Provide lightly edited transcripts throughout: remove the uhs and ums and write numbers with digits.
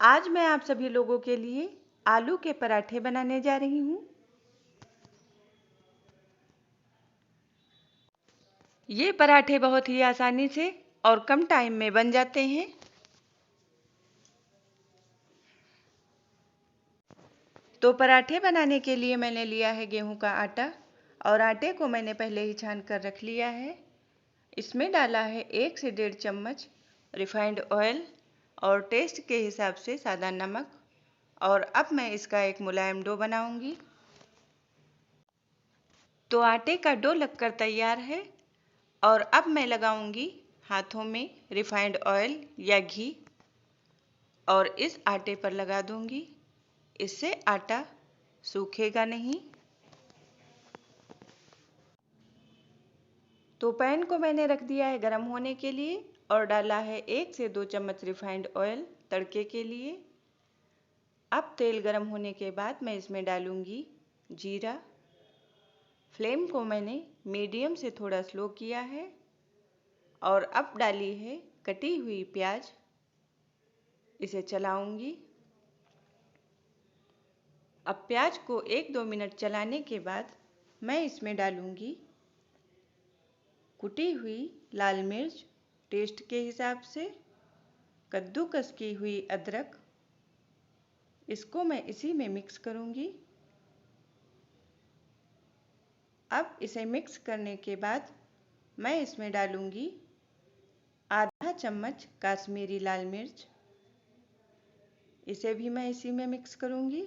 आज मैं आप सभी लोगों के लिए आलू के पराठे बनाने जा रही हूँ। ये पराठे बहुत ही आसानी से और कम टाइम में बन जाते हैं। तो पराठे बनाने के लिए मैंने लिया है गेहूं का आटा और आटे को मैंने पहले ही छान कर रख लिया है। इसमें डाला है 1 से 1.5 चम्मच रिफाइंड ऑयल और टेस्ट के हिसाब से सादा नमक। और अब मैं इसका एक मुलायम डो बनाऊंगी। तो आटे का डो लगकर तैयार है और अब मैं लगाऊंगी हाथों में रिफाइंड ऑयल या घी और इस आटे पर लगा दूंगी। इससे आटा सूखेगा नहीं। तो पैन को मैंने रख दिया है गरम होने के लिए और डाला है 1 से 2 चम्मच रिफाइंड ऑयल तड़के के लिए। अब तेल गरम होने के बाद मैं इसमें डालूंगी जीरा। फ्लेम को मैंने मीडियम से थोड़ा स्लो किया है और अब डाली है कटी हुई प्याज। इसे चलाऊंगी। अब प्याज को 1-2 मिनट चलाने के बाद मैं इसमें डालूंगी कुटी हुई लाल मिर्च टेस्ट के हिसाब से, कद्दूकस की हुई अदरक। इसको मैं इसी में मिक्स करूंगी। अब इसे मिक्स करने के बाद मैं इसमें डालूंगी आधा चम्मच काश्मीरी लाल मिर्च। इसे भी मैं इसी में मिक्स करूंगी।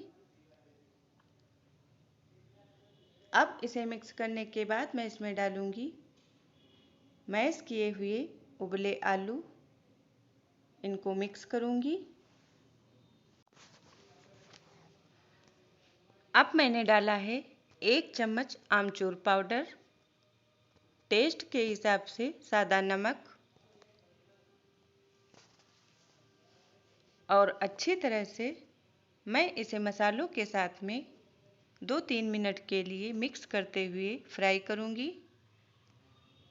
अब इसे मिक्स करने के बाद मैं इसमें डालूंगी मैश किए हुए उबले आलू। इनको मिक्स करूंगी। अब मैंने डाला है 1 चम्मच आमचूर पाउडर, टेस्ट के हिसाब से सादा नमक और अच्छी तरह से मैं इसे मसालों के साथ में 2-3 मिनट के लिए मिक्स करते हुए फ्राई करूंगी।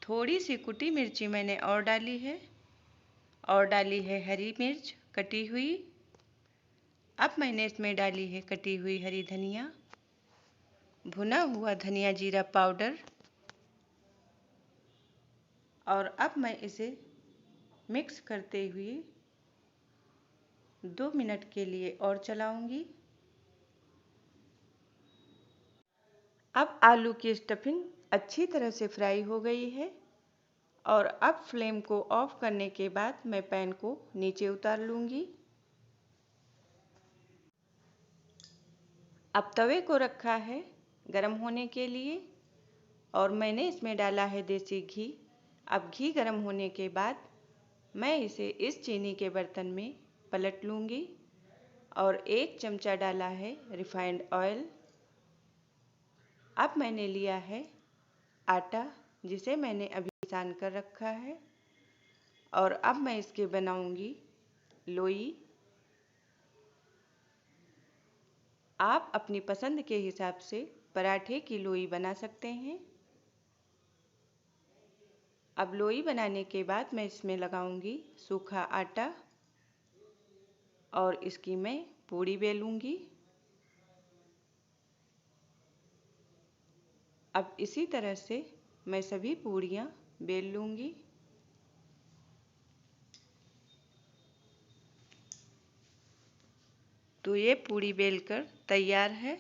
थोड़ी सी कुटी मिर्ची मैंने और डाली है और डाली है हरी मिर्च कटी हुई। अब मैंने इसमें डाली है कटी हुई हरी धनिया, भुना हुआ धनिया जीरा पाउडर और अब मैं इसे मिक्स करते हुए 2 मिनट के लिए और चलाऊंगी। अब आलू की स्टफिंग अच्छी तरह से फ्राई हो गई है और अब फ्लेम को ऑफ करने के बाद मैं पैन को नीचे उतार लूंगी। अब तवे को रखा है गरम होने के लिए और मैंने इसमें डाला है देसी घी। अब घी गरम होने के बाद मैं इसे इस चीनी के बर्तन में पलट लूंगी और 1 चमचा डाला है रिफाइंड ऑयल। अब मैंने लिया है आटा जिसे मैंने अभी सान कर रखा है और अब मैं इसके बनाऊंगी लोई। आप अपनी पसंद के हिसाब से पराठे की लोई बना सकते हैं। अब लोई बनाने के बाद मैं इसमें लगाऊंगी सूखा आटा और इसकी मैं पूड़ी बेलूंगी। अब इसी तरह से मैं सभी पूड़ियाँ बेल लूंगी। तो ये पूड़ी बेलकर तैयार है।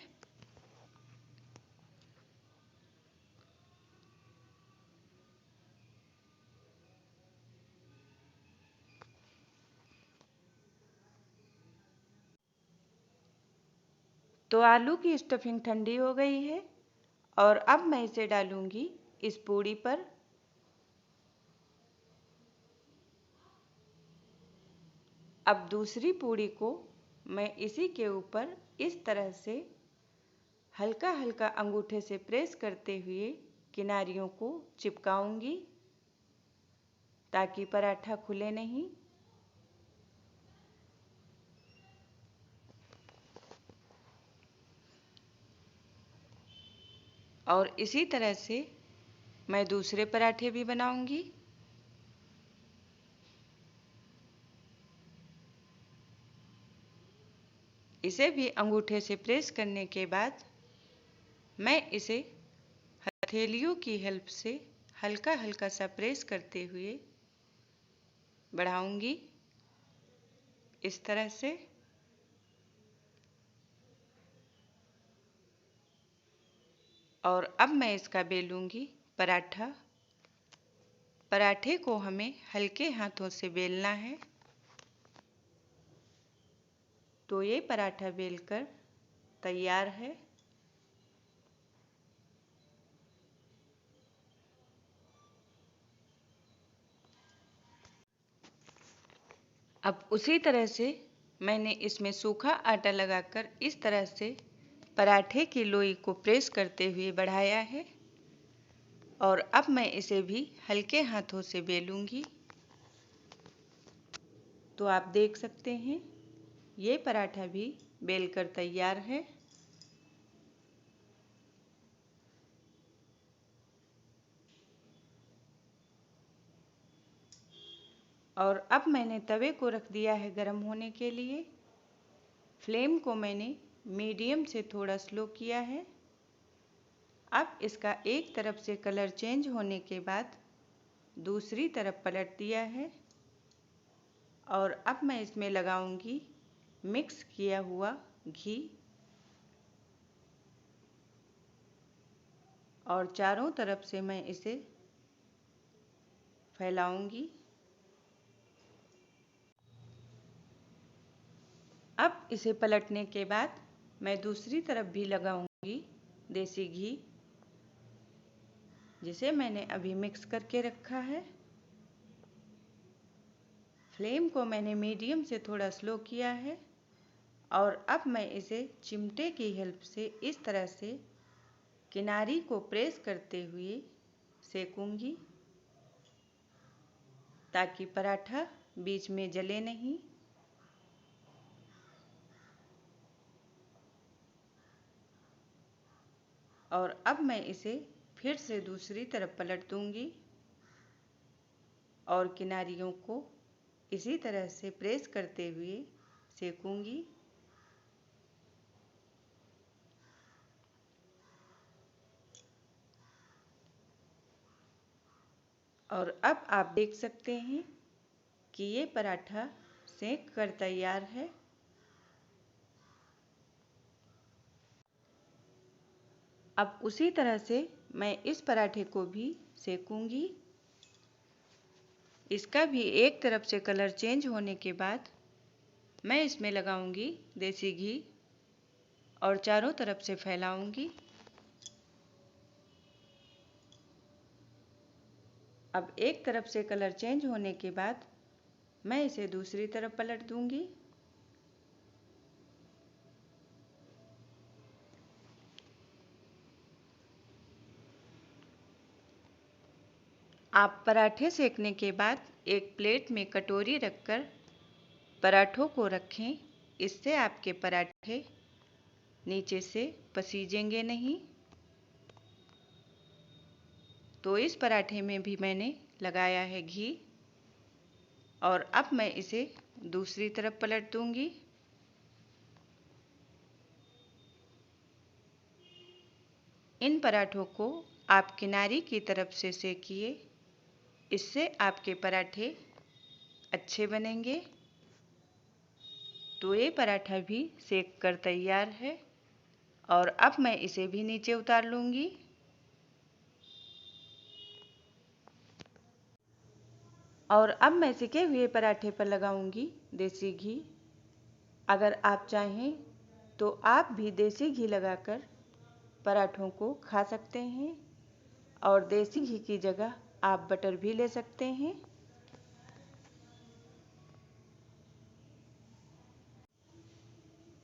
तो आलू की स्टफिंग ठंडी हो गई है और अब मैं इसे डालूंगी इस पूड़ी पर। अब दूसरी पूड़ी को मैं इसी के ऊपर इस तरह से हल्का हल्का अंगूठे से प्रेस करते हुए किनारियों को चिपकाऊंगी ताकि पराठा खुले नहीं। और इसी तरह से मैं दूसरे पराठे भी बनाऊंगी। इसे भी अंगूठे से प्रेस करने के बाद मैं इसे हथेलियों की हेल्प से हल्का हल्का सा प्रेस करते हुए बढ़ाऊंगी, इस तरह से। और अब मैं इसका बेलूंगी पराठा। पराठे को हमें हल्के हाथों से बेलना है। तो ये पराठा बेलकर तैयार है। अब उसी तरह से मैंने इसमें सूखा आटा लगाकर इस तरह से पराठे की लोई को प्रेस करते हुए बढ़ाया है। और अब मैं इसे भी हल्के हाथों से बेलूंगी। तो आप देख सकते हैं ये पराठा भी बेलकर तैयार है। और अब मैंने तवे को रख दिया है गरम होने के लिए। फ्लेम को मैंने मीडियम से थोड़ा स्लो किया है। अब इसका एक तरफ से कलर चेंज होने के बाद दूसरी तरफ पलट दिया है। और अब मैं इसमें लगाऊंगी मिक्स किया हुआ घी। और चारों तरफ से मैं इसे फैलाऊंगी। अब इसे पलटने के बाद मैं दूसरी तरफ भी लगाऊंगी देसी घी, जिसे मैंने अभी मिक्स करके रखा है। फ्लेम को मैंने मीडियम से थोड़ा स्लो किया है। और अब मैं इसे चिमटे की हेल्प से इस तरह से किनारी को प्रेस करते हुए सेकूंगी, ताकि पराठा बीच में जले नहीं। और अब मैं इसे फिर से दूसरी तरफ पलट दूंगी और किनारियों को इसी तरह से प्रेस करते हुए सेकूंगी। और अब आप देख सकते हैं कि ये पराठा सेक कर तैयार है। अब उसी तरह से मैं इस पराठे को भी सेकूंगी। इसका भी एक तरफ से कलर चेंज होने के बाद मैं इसमें लगाऊंगी देसी घी और चारों तरफ से फैलाऊंगी। अब एक तरफ से कलर चेंज होने के बाद मैं इसे दूसरी तरफ पलट दूंगी। आप पराठे सेकने के बाद एक प्लेट में कटोरी रखकर पराठों को रखें। इससे आपके पराठे नीचे से पसीजेंगे नहीं। तो इस पराठे में भी मैंने लगाया है घी। और अब मैं इसे दूसरी तरफ पलट दूंगी। इन पराठों को आप किनारी की तरफ से सेकिए, इससे आपके पराठे अच्छे बनेंगे। तो ये पराठा भी सेक कर तैयार है। और अब मैं इसे भी नीचे उतार लूँगी। और अब मैं सेके हुए पराठे पर लगाऊंगी देसी घी। अगर आप चाहें तो आप भी देसी घी लगाकर पराठों को खा सकते हैं। और देसी घी की जगह आप बटर भी ले सकते हैं।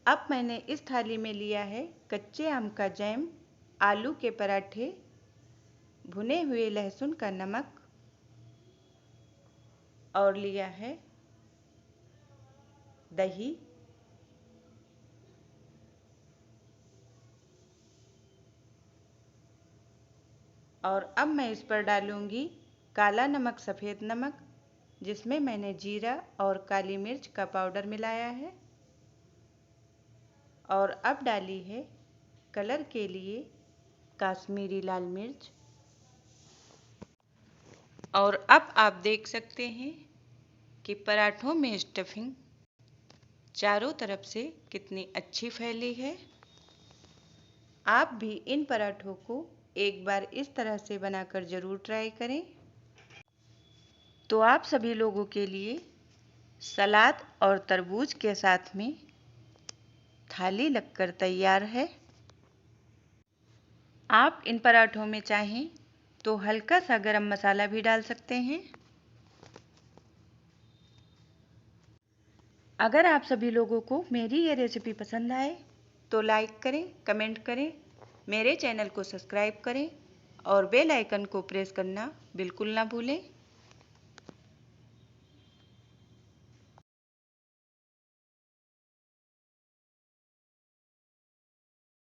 अब मैंने इस थाली में लिया है कच्चे आम का जैम, आलू के पराठे, भुने हुए लहसुन का नमक और लिया है दही। और अब मैं इस पर डालूंगी काला नमक, सफ़ेद नमक, जिसमें मैंने जीरा और काली मिर्च का पाउडर मिलाया है। और अब डाली है कलर के लिए काश्मीरी लाल मिर्च। और अब आप देख सकते हैं कि पराठों में स्टफिंग चारों तरफ से कितनी अच्छी फैली है। आप भी इन पराठों को एक बार इस तरह से बनाकर ज़रूर ट्राई करें। तो आप सभी लोगों के लिए सलाद और तरबूज के साथ में थाली लगकर तैयार है। आप इन पराठों में चाहें तो हल्का सा गरम मसाला भी डाल सकते हैं। अगर आप सभी लोगों को मेरी ये रेसिपी पसंद आए तो लाइक करें, कमेंट करें, मेरे चैनल को सब्सक्राइब करें और बेल आइकन को प्रेस करना बिल्कुल ना भूलें।